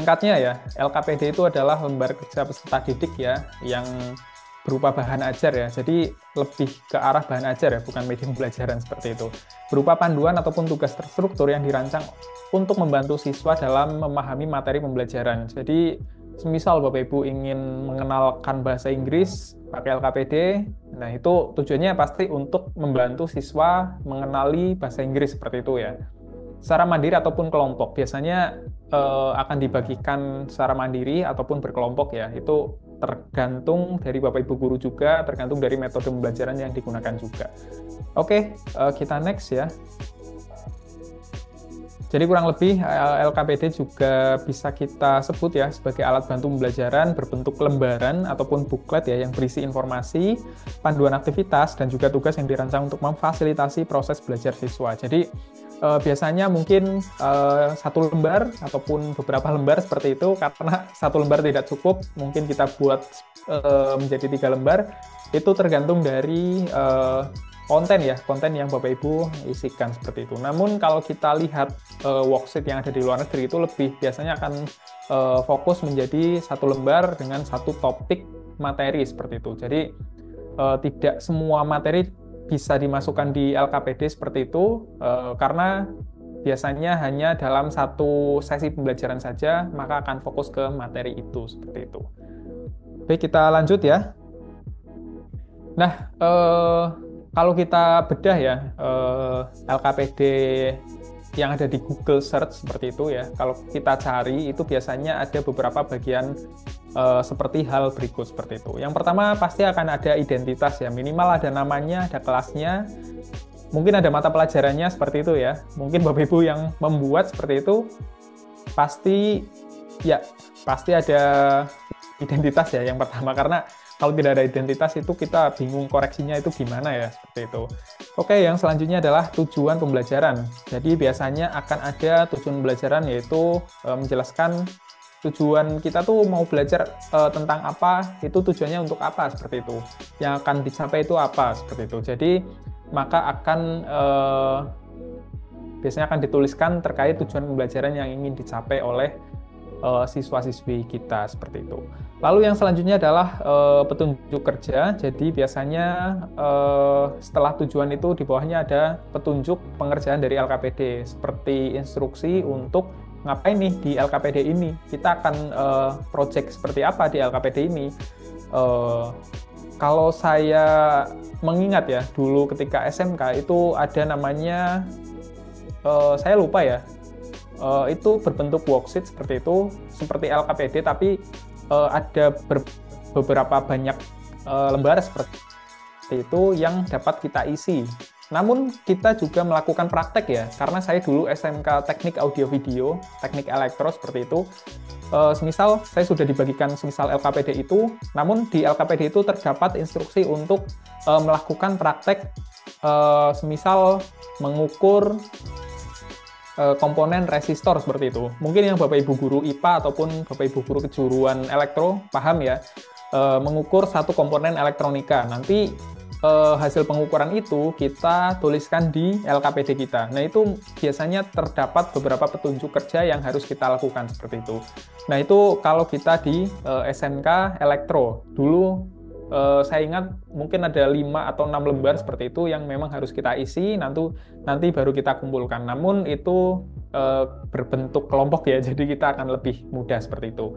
singkatnya ya, LKPD itu adalah lembar kerja peserta didik ya, yang berupa bahan ajar ya. Jadi lebih ke arah bahan ajar ya, bukan media pembelajaran seperti itu. Berupa panduan ataupun tugas terstruktur yang dirancang untuk membantu siswa dalam memahami materi pembelajaran. Jadi, semisal Bapak Ibu ingin mengenalkan bahasa Inggris pakai LKPD, nah itu tujuannya pasti untuk membantu siswa mengenali bahasa Inggris seperti itu ya. Secara mandiri ataupun kelompok, biasanya akan dibagikan secara mandiri ataupun berkelompok ya. Itu tergantung dari Bapak Ibu guru juga, tergantung dari metode pembelajaran yang digunakan juga. Oke, kita next ya. Jadi kurang lebih LKPD juga bisa kita sebut ya sebagai alat bantu pembelajaran berbentuk lembaran ataupun buklet ya yang berisi informasi, panduan aktivitas, dan juga tugas yang dirancang untuk memfasilitasi proses belajar siswa. Jadi biasanya mungkin satu lembar ataupun beberapa lembar seperti itu, karena satu lembar tidak cukup, mungkin kita buat menjadi 3 lembar. Itu tergantung dari konten yang Bapak Ibu isikan seperti itu. Namun kalau kita lihat worksheet yang ada di luar negeri itu lebih biasanya akan fokus menjadi satu lembar dengan satu topik materi seperti itu. Jadi tidak semua materi bisa dimasukkan di LKPD seperti itu, karena biasanya hanya dalam satu sesi pembelajaran saja, maka akan fokus ke materi itu, seperti itu. Baik, kita lanjut ya. Nah, kalau kita bedah ya, LKPD yang ada di Google Search seperti itu ya, kalau kita cari itu biasanya ada beberapa bagian seperti hal berikut seperti itu. Yang pertama pasti akan ada identitas ya, minimal ada namanya, ada kelasnya, mungkin ada mata pelajarannya seperti itu ya. Mungkin Bapak Ibu yang membuat seperti itu pasti ada identitas ya yang pertama, karena kalau tidak ada identitas itu kita bingung koreksinya itu gimana ya, seperti itu. Oke, yang selanjutnya adalah tujuan pembelajaran. Jadi biasanya akan ada tujuan pembelajaran, yaitu menjelaskan tujuan kita tuh mau belajar tentang apa, itu tujuannya untuk apa, seperti itu. Yang akan dicapai itu apa, seperti itu. Jadi maka biasanya akan dituliskan terkait tujuan pembelajaran yang ingin dicapai oleh siswa-siswi kita, seperti itu. Lalu yang selanjutnya adalah petunjuk kerja. Jadi biasanya setelah tujuan itu di bawahnya ada petunjuk pengerjaan dari LKPD, seperti instruksi untuk ngapain nih di LKPD ini. Kita akan project seperti apa di LKPD ini. Kalau saya mengingat ya, dulu ketika SMK itu ada namanya, saya lupa ya, itu berbentuk worksheet seperti itu, seperti LKPD, tapi ada beberapa banyak lembar seperti itu yang dapat kita isi. Namun kita juga melakukan praktek ya, karena saya dulu SMK Teknik Audio Video, Teknik Elektro seperti itu. Semisal saya sudah dibagikan semisal LKPD itu, namun di LKPD itu terdapat instruksi untuk melakukan praktek, semisal mengukur komponen resistor seperti itu. Mungkin yang Bapak Ibu guru IPA ataupun Bapak Ibu guru kejuruan elektro paham ya, mengukur satu komponen elektronika. Nanti hasil pengukuran itu kita tuliskan di LKPD kita. Nah, itu biasanya terdapat beberapa petunjuk kerja yang harus kita lakukan seperti itu. Nah, itu kalau kita di SMK Elektro. Dulu saya ingat mungkin ada 5 atau 6 lembar seperti itu yang memang harus kita isi, nanti baru kita kumpulkan. Namun itu berbentuk kelompok ya, jadi kita akan lebih mudah seperti itu.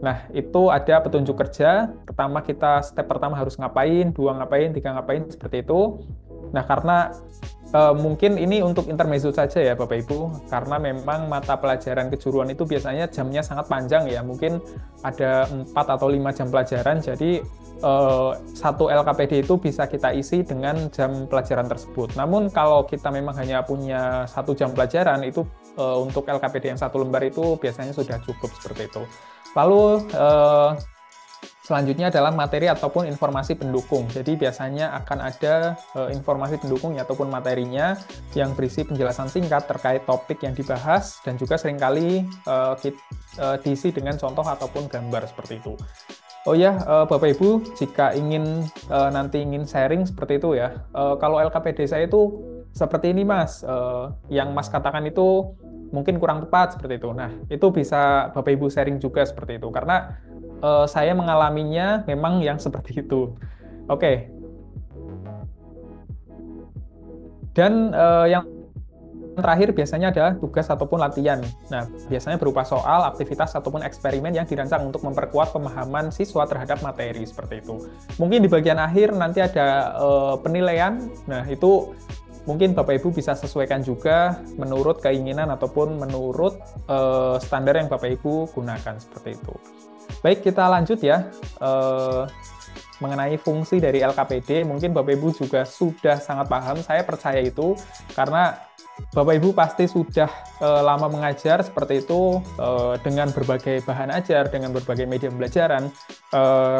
Nah, itu ada petunjuk kerja. Step pertama harus ngapain, 2 ngapain, 3 ngapain, seperti itu. Nah, karena mungkin ini untuk intermezzo saja ya Bapak Ibu, karena memang mata pelajaran kejuruan itu biasanya jamnya sangat panjang ya, mungkin ada 4 atau 5 jam pelajaran, jadi satu LKPD itu bisa kita isi dengan jam pelajaran tersebut. Namun kalau kita memang hanya punya 1 jam pelajaran, itu untuk LKPD yang 1 lembar itu biasanya sudah cukup seperti itu. Lalu selanjutnya adalah materi ataupun informasi pendukung. Jadi biasanya akan ada informasi pendukung ataupun materinya yang berisi penjelasan singkat terkait topik yang dibahas, dan juga seringkali diisi dengan contoh ataupun gambar seperti itu. Oh ya, Bapak Ibu, jika nanti ingin sharing seperti itu ya, kalau LKPD saya itu seperti ini Mas, yang Mas katakan itu mungkin kurang tepat seperti itu. Nah, itu bisa Bapak Ibu sharing juga seperti itu, karena saya mengalaminya memang yang seperti itu. Oke. Dan yang terakhir biasanya adalah tugas ataupun latihan. Nah, biasanya berupa soal, aktivitas, ataupun eksperimen yang dirancang untuk memperkuat pemahaman siswa terhadap materi, seperti itu. Mungkin di bagian akhir nanti ada penilaian. Nah, itu mungkin Bapak Ibu bisa sesuaikan juga menurut keinginan ataupun menurut standar yang Bapak Ibu gunakan, seperti itu. Baik, kita lanjut ya. Mengenai fungsi dari LKPD, mungkin Bapak Ibu juga sudah sangat paham, saya percaya itu, karena Bapak Ibu pasti sudah lama mengajar seperti itu, dengan berbagai bahan ajar, dengan berbagai media pembelajaran,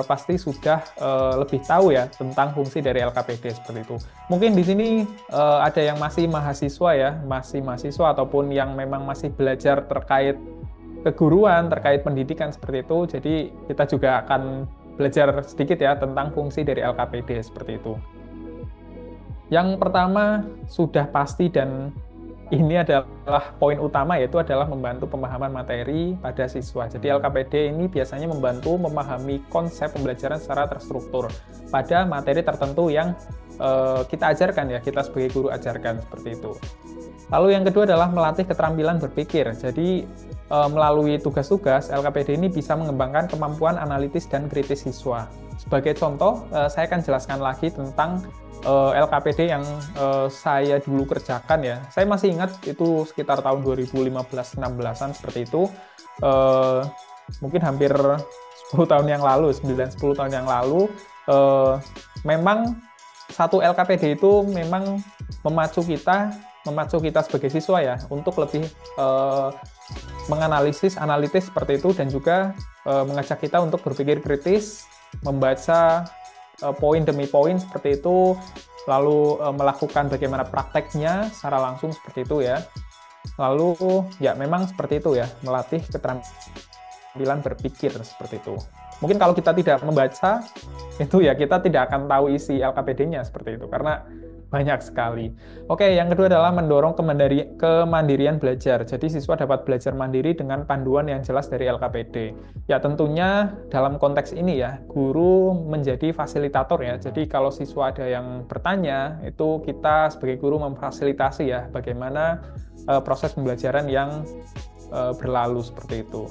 pasti sudah lebih tahu ya tentang fungsi dari LKPD seperti itu. Mungkin di sini ada yang masih mahasiswa ya, masih mahasiswa ataupun yang memang masih belajar terkait keguruan, terkait pendidikan seperti itu, jadi kita juga akan belajar sedikit ya tentang fungsi dari LKPD seperti itu. Yang pertama sudah pasti dan ini adalah poin utama, yaitu adalah membantu pemahaman materi pada siswa. Jadi LKPD ini biasanya membantu memahami konsep pembelajaran secara terstruktur pada materi tertentu yang kita ajarkan ya, kita sebagai guru ajarkan seperti itu. Lalu yang kedua adalah melatih keterampilan berpikir. Jadi melalui tugas-tugas, LKPD ini bisa mengembangkan kemampuan analitis dan kritis siswa. Sebagai contoh, saya akan jelaskan lagi tentang LKPD yang saya dulu kerjakan ya. Saya masih ingat itu sekitar tahun 2015-16an seperti itu. Mungkin hampir 10 tahun yang lalu, 9-10 tahun yang lalu, memang satu LKPD itu memang memacu kita sebagai siswa ya untuk lebih analitis seperti itu, dan juga mengajak kita untuk berpikir kritis, membaca poin demi poin seperti itu, lalu melakukan bagaimana prakteknya secara langsung seperti itu ya. Lalu ya memang seperti itu ya, melatih keterampilan berpikir seperti itu. Mungkin kalau kita tidak membaca itu ya kita tidak akan tahu isi LKPD-nya seperti itu, karena banyak sekali. Oke, yang kedua adalah mendorong kemandirian belajar. Jadi siswa dapat belajar mandiri dengan panduan yang jelas dari LKPD. Ya tentunya dalam konteks ini ya, guru menjadi fasilitator ya. Jadi kalau siswa ada yang bertanya, itu kita sebagai guru memfasilitasi ya bagaimana proses pembelajaran yang berlalu seperti itu.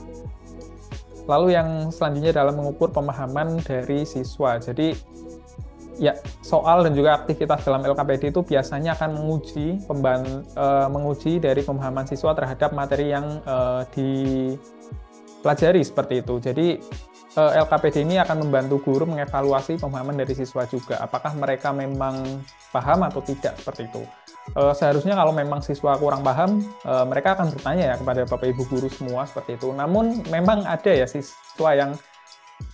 Lalu yang selanjutnya adalah mengukur pemahaman dari siswa. Jadi ya, soal dan juga aktivitas dalam LKPD itu biasanya akan menguji dari pemahaman siswa terhadap materi yang dipelajari seperti itu. Jadi LKPD ini akan membantu guru mengevaluasi pemahaman dari siswa juga. Apakah mereka memang paham atau tidak seperti itu. Seharusnya kalau memang siswa kurang paham, mereka akan bertanya ya kepada Bapak Ibu guru semua seperti itu. Namun memang ada ya siswa yang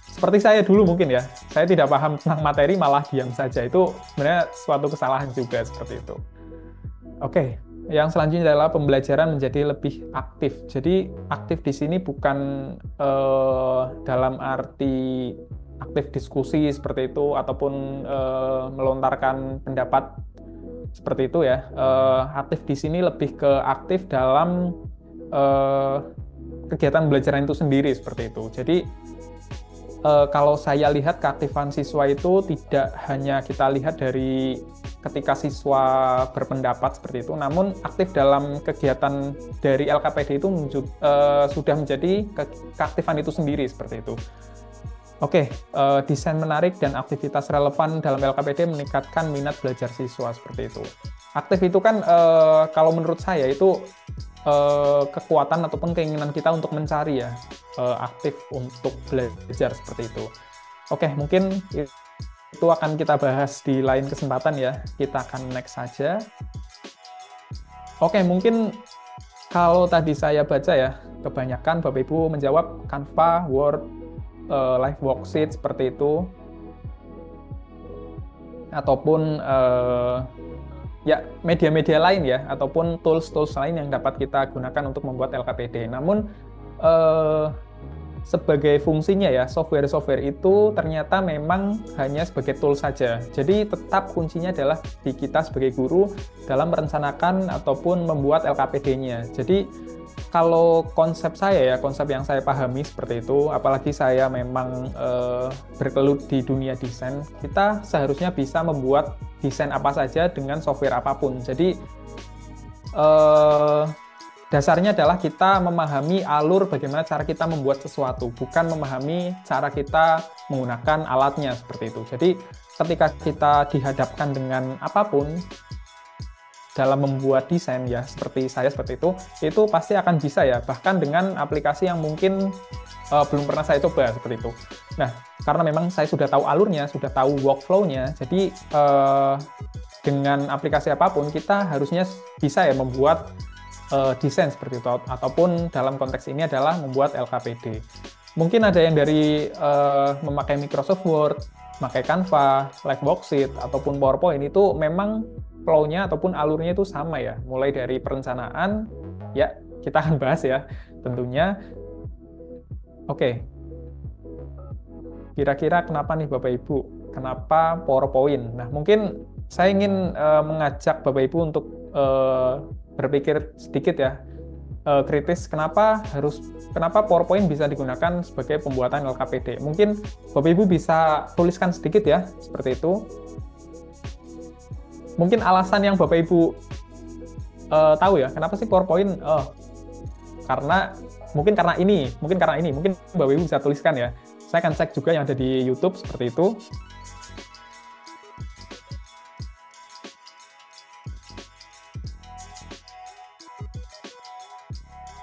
seperti saya dulu mungkin ya, saya tidak paham tentang materi malah diam saja. Itu sebenarnya suatu kesalahan juga seperti itu. Oke, yang selanjutnya adalah pembelajaran menjadi lebih aktif. Jadi aktif di sini bukan dalam arti aktif diskusi seperti itu ataupun melontarkan pendapat seperti itu ya. Aktif di sini lebih ke aktif dalam kegiatan belajaran itu sendiri seperti itu. Jadi kalau saya lihat keaktifan siswa itu tidak hanya kita lihat dari ketika siswa berpendapat seperti itu, namun aktif dalam kegiatan dari LKPD itu sudah menjadi keaktifan itu sendiri seperti itu. Oke, desain menarik dan aktivitas relevan dalam LKPD meningkatkan minat belajar siswa seperti itu. Aktif itu kan kalau menurut saya itu kekuatan ataupun keinginan kita untuk mencari ya, aktif untuk belajar seperti itu. Oke, mungkin itu akan kita bahas di lain kesempatan ya. Kita akan next saja. Oke, mungkin kalau tadi saya baca ya, kebanyakan Bapak Ibu menjawab Canva, Word, Live Worksheet seperti itu, ataupun ya media-media lain ya, ataupun tools-tools lain yang dapat kita gunakan untuk membuat LKPD. Namun sebagai fungsinya ya, software-software itu ternyata memang hanya sebagai tool saja. Jadi tetap kuncinya adalah di kita sebagai guru dalam merencanakan ataupun membuat LKPD-nya. Jadi kalau konsep saya ya, konsep yang saya pahami seperti itu, apalagi saya memang bergelut di dunia desain, kita seharusnya bisa membuat desain apa saja dengan software apapun. Jadi dasarnya adalah kita memahami alur bagaimana cara kita membuat sesuatu, bukan memahami cara kita menggunakan alatnya seperti itu. Jadi ketika kita dihadapkan dengan apapun dalam membuat desain ya, seperti saya seperti itu pasti akan bisa ya, bahkan dengan aplikasi yang mungkin belum pernah saya coba seperti itu. Nah, karena memang saya sudah tahu alurnya, sudah tahu workflow-nya, jadi dengan aplikasi apapun kita harusnya bisa ya membuat desain seperti itu, ataupun dalam konteks ini adalah membuat LKPD. Mungkin ada yang dari memakai Microsoft Word, memakai Canva, Liveboxit, ataupun PowerPoint, itu memang flow-nya ataupun alurnya itu sama ya, mulai dari perencanaan, ya kita akan bahas ya tentunya. Oke, kira-kira kenapa nih Bapak Ibu, kenapa PowerPoint? Nah, mungkin saya ingin mengajak Bapak Ibu untuk berpikir sedikit ya, kritis, kenapa PowerPoint bisa digunakan sebagai pembuatan LKPD. Mungkin Bapak Ibu bisa tuliskan sedikit ya, seperti itu. Mungkin alasan yang Bapak Ibu tahu ya, kenapa sih PowerPoint? Mungkin karena ini, mungkin Bapak Ibu bisa tuliskan ya. Saya akan cek juga yang ada di YouTube seperti itu.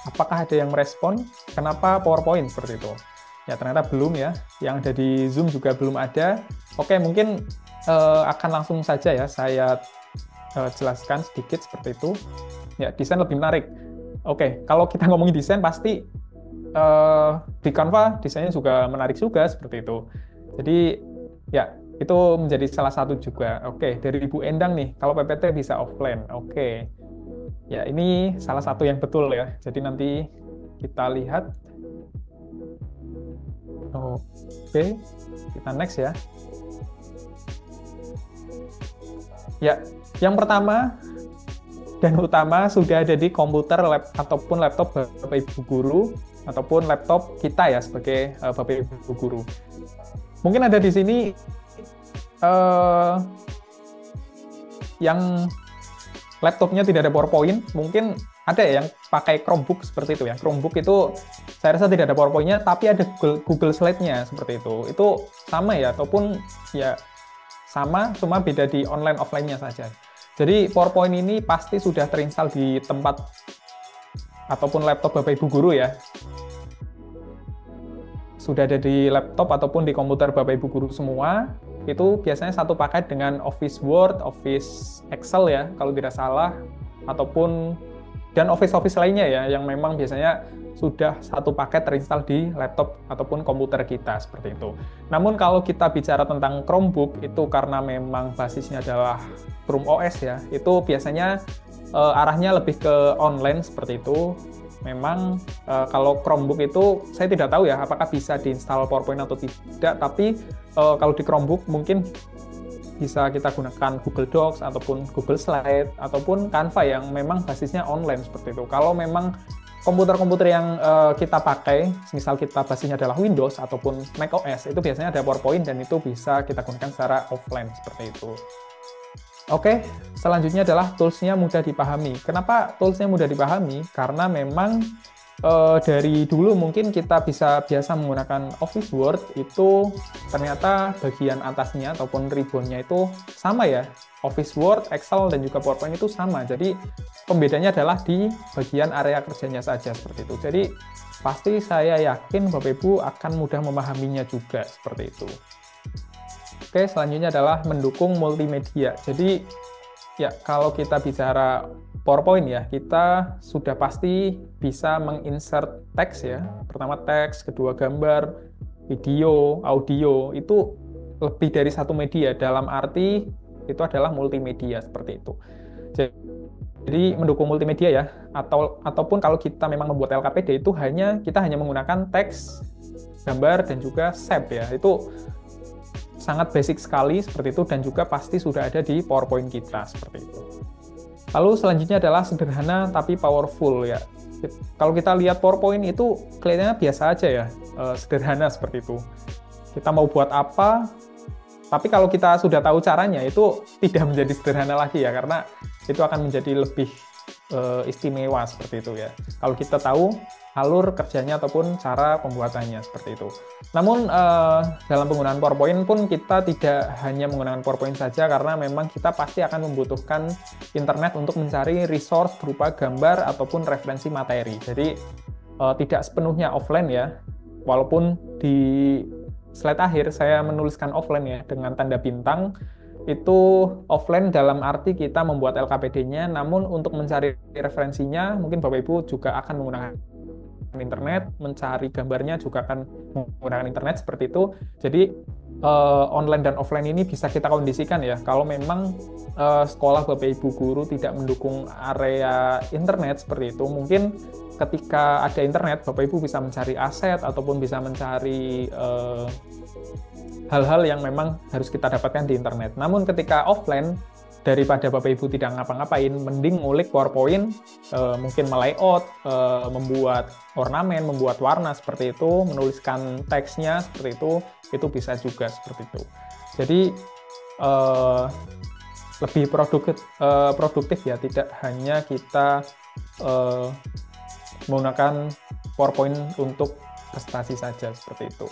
Apakah ada yang merespon? Kenapa PowerPoint seperti itu? Ya ternyata belum ya. Yang ada di Zoom juga belum ada. Oke, mungkin akan langsung saja ya saya jelaskan sedikit seperti itu. Ya, desain lebih menarik. Oke, kalau kita ngomongin desain pasti di Canva desainnya juga menarik juga seperti itu. Jadi ya itu menjadi salah satu juga. Oke, dari Ibu Endang nih, kalau PPT bisa offline. Oke, ya ini salah satu yang betul ya. Jadi nanti kita lihat. Oke, kita next ya. Ya, yang pertama dan utama sudah ada di komputer ataupun laptop Bapak Ibu guru, ataupun laptop kita ya sebagai Bapak Ibu guru. Mungkin ada di sini yang laptopnya tidak ada PowerPoint, mungkin ada ya yang pakai Chromebook seperti itu ya. Chromebook itu saya rasa tidak ada PowerPoint-nya, tapi ada Google Slide-nya seperti itu. Itu sama ya, ataupun ya sama, cuma beda di online offline-nya saja. Jadi PowerPoint ini pasti sudah terinstall di tempat ataupun laptop Bapak Ibu guru ya. Sudah ada di laptop ataupun di komputer Bapak Ibu guru semua. Itu biasanya satu paket dengan Office Word, Office Excel ya, kalau tidak salah, ataupun dan Office lainnya ya, yang memang biasanya sudah satu paket terinstall di laptop ataupun komputer kita seperti itu. Namun kalau kita bicara tentang Chromebook, itu karena memang basisnya adalah Chrome OS ya, itu biasanya arahnya lebih ke online seperti itu. Memang kalau Chromebook itu saya tidak tahu ya apakah bisa diinstal PowerPoint atau tidak, tapi kalau di Chromebook mungkin bisa kita gunakan Google Docs ataupun Google Slide ataupun Canva yang memang basisnya online seperti itu. Kalau memang komputer-komputer yang kita pakai, misal kita basisnya adalah Windows ataupun Mac OS, itu biasanya ada PowerPoint dan itu bisa kita gunakan secara offline seperti itu. Oke, selanjutnya adalah tools-nya mudah dipahami. Kenapa tools-nya mudah dipahami? Karena memang dari dulu mungkin kita biasa menggunakan Office Word, itu ternyata bagian atasnya ataupun ribbon-nya itu sama ya. Office Word, Excel, dan juga PowerPoint itu sama. Jadi pembedanya adalah di bagian area kerjanya saja seperti itu. Jadi pasti saya yakin Bapak Ibu akan mudah memahaminya juga seperti itu. Oke, selanjutnya adalah mendukung multimedia. Jadi ya kalau kita bicara PowerPoint ya, kita sudah pasti bisa menginsert teks ya. Pertama teks, kedua gambar, video, audio, itu lebih dari satu media. Dalam arti itu adalah multimedia seperti itu. Jadi mendukung multimedia ya, ataupun kalau kita memang membuat LKPD itu kita hanya menggunakan teks, gambar, dan juga shape ya. Itu sangat basic sekali seperti itu, dan juga pasti sudah ada di PowerPoint kita seperti itu. Lalu selanjutnya adalah sederhana tapi powerful ya. Kalau kita lihat PowerPoint itu kelihatannya biasa aja ya, sederhana seperti itu. Kita mau buat apa, tapi kalau kita sudah tahu caranya itu tidak menjadi sederhana lagi ya, karena itu akan menjadi lebih istimewa seperti itu ya. Kalau kita tahu alur kerjanya ataupun cara pembuatannya seperti itu. Namun dalam penggunaan PowerPoint pun kita tidak hanya menggunakan PowerPoint saja, karena memang kita pasti akan membutuhkan internet untuk mencari resource berupa gambar ataupun referensi materi. Jadi tidak sepenuhnya offline ya, walaupun di slide akhir saya menuliskan offline ya dengan tanda bintang. Itu offline dalam arti kita membuat LKPD-nya, namun untuk mencari referensinya mungkin Bapak Ibu juga akan menggunakan internet, mencari gambarnya juga akan menggunakan internet seperti itu. Jadi online dan offline ini bisa kita kondisikan ya. Kalau memang sekolah Bapak Ibu guru tidak mendukung area internet seperti itu, mungkin ketika ada internet Bapak Ibu bisa mencari aset ataupun bisa mencari hal-hal yang memang harus kita dapatkan di internet. Namun ketika offline, daripada Bapak Ibu tidak ngapa-ngapain, mending ngulik PowerPoint, mungkin melayout, membuat ornamen, membuat warna seperti itu, menuliskan teksnya seperti itu bisa juga seperti itu. Jadi lebih produktif ya, tidak hanya kita menggunakan PowerPoint untuk prestasi saja seperti itu.